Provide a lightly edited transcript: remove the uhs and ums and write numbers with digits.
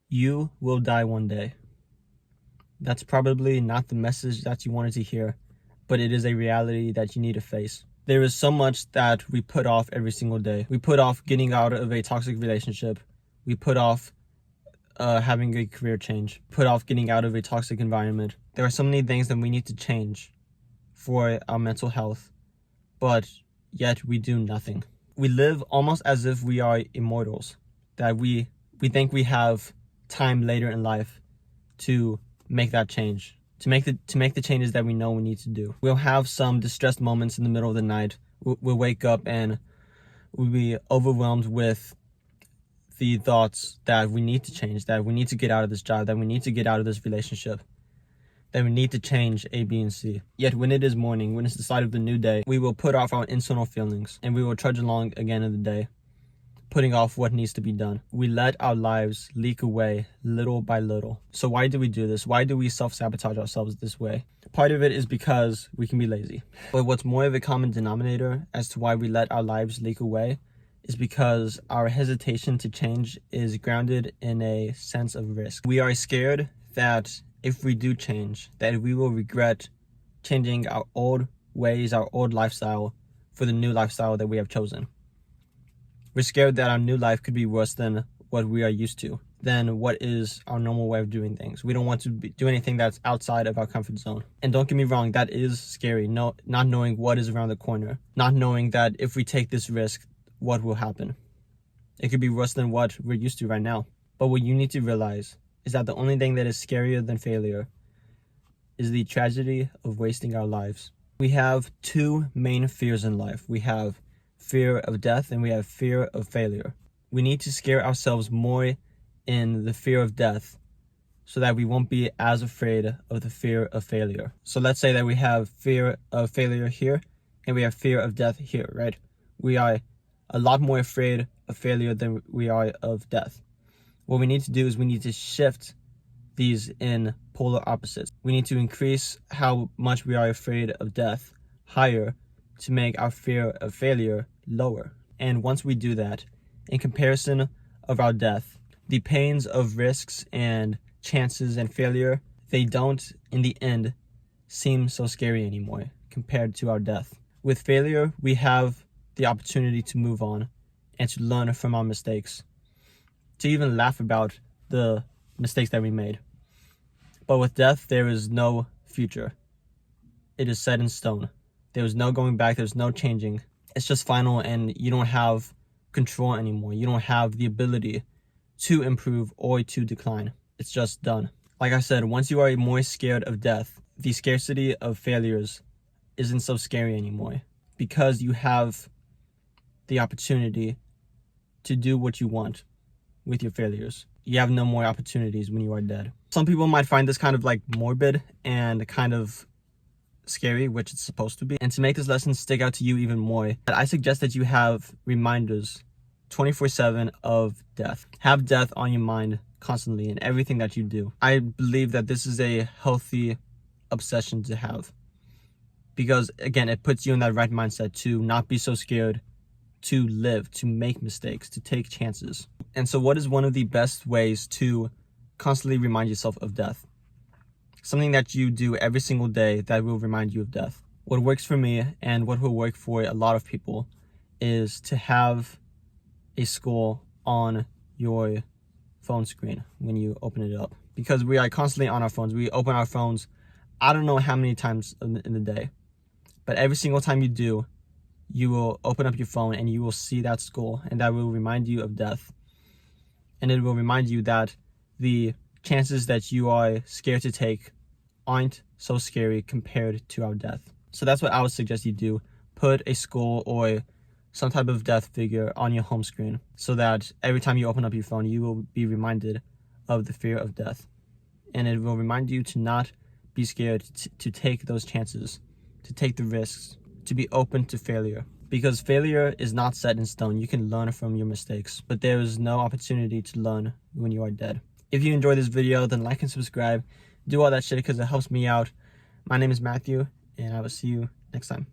You will die one day. That's probably not the message that you wanted to hear, but it is a reality that you need to face. There is so much that we put off every single day. We put off getting out of a toxic relationship. We put off having a career change. Put off getting out of a toxic environment. There are so many things that we need to change for our mental health, but yet we do nothing. We live almost as if we are immortals, that we think we have time later in life to make that change, to make the changes that we know we need to do. We'll have some distressed moments in the middle of the night. We'll wake up and we'll be overwhelmed with the thoughts that we need to change, that we need to get out of this job, that we need to get out of this relationship, that we need to change A, B, and C. Yet when it is morning, when it's the start of the new day, we will put off our internal feelings and we will trudge along again in the day, putting off what needs to be done. We let our lives leak away little by little. So why do we do this? Why do we self-sabotage ourselves this way? Part of it is because we can be lazy. But what's more of a common denominator as to why we let our lives leak away is because our hesitation to change is grounded in a sense of risk. We are scared that if we do change, that we will regret changing our old ways, our old lifestyle for the new lifestyle that we have chosen. We're scared that our new life could be worse than what we are used to, than what is our normal way of doing things. We don't want to do anything that's outside of our comfort zone. And don't get me wrong, that is scary. No, not knowing what is around the corner, not knowing that if we take this risk, what will happen. It could be worse than what we're used to right now. But what you need to realize is that the only thing that is scarier than failure is the tragedy of wasting our lives. We have two main fears in life. We have fear of death and we have fear of failure. We need to scare ourselves more in the fear of death so that we won't be as afraid of the fear of failure. So let's say that we have fear of failure here and we have fear of death here, right? We are a lot more afraid of failure than we are of death. What we need to do is we need to shift these in polar opposites. We need to increase how much we are afraid of death higher to make our fear of failure lower. And once we do that, in comparison of our death, the pains of risks and chances and failure, they don't, in the end, seem so scary anymore compared to our death. With failure, we have the opportunity to move on and to learn from our mistakes, to even laugh about the mistakes that we made. But with death, there is no future. It is set in stone. There is no going back. There's no changing. It's just final, and you don't have control anymore. You don't have the ability to improve or to decline. It's just done. Like I said, once you are more scared of death, the scarcity of failures isn't so scary anymore because you have the opportunity to do what you want with your failures. You have no more opportunities when you are dead. Some people might find this kind of like morbid and kind of scary, which it's supposed to be. And to make this lesson stick out to you even more, I suggest that you have reminders 24/7 of death. Have death on your mind constantly in everything that you do. I believe that this is a healthy obsession to have because, again, it puts you in that right mindset to not be so scared to live, to make mistakes, to take chances. And so what is one of the best ways to constantly remind yourself of death? Something that you do every single day that will remind you of death. What works for me and what will work for a lot of people is to have a skull on your phone screen when you open it up. Because we are constantly on our phones. We open our phones, I don't know how many times in the day. But every single time you do, you will open up your phone and you will see that skull, and that will remind you of death. And it will remind you that the chances that you are scared to take aren't so scary compared to our death. So that's what I would suggest you do. Put a skull or some type of death figure on your home screen so that every time you open up your phone, you will be reminded of the fear of death. And it will remind you to not be scared to take those chances, to take the risks, to be open to failure. Because failure is not set in stone. You can learn from your mistakes, but there is no opportunity to learn when you are dead. If you enjoyed this video, then like and subscribe. Do all that shit because it helps me out. My name is Matthew, and I will see you next time.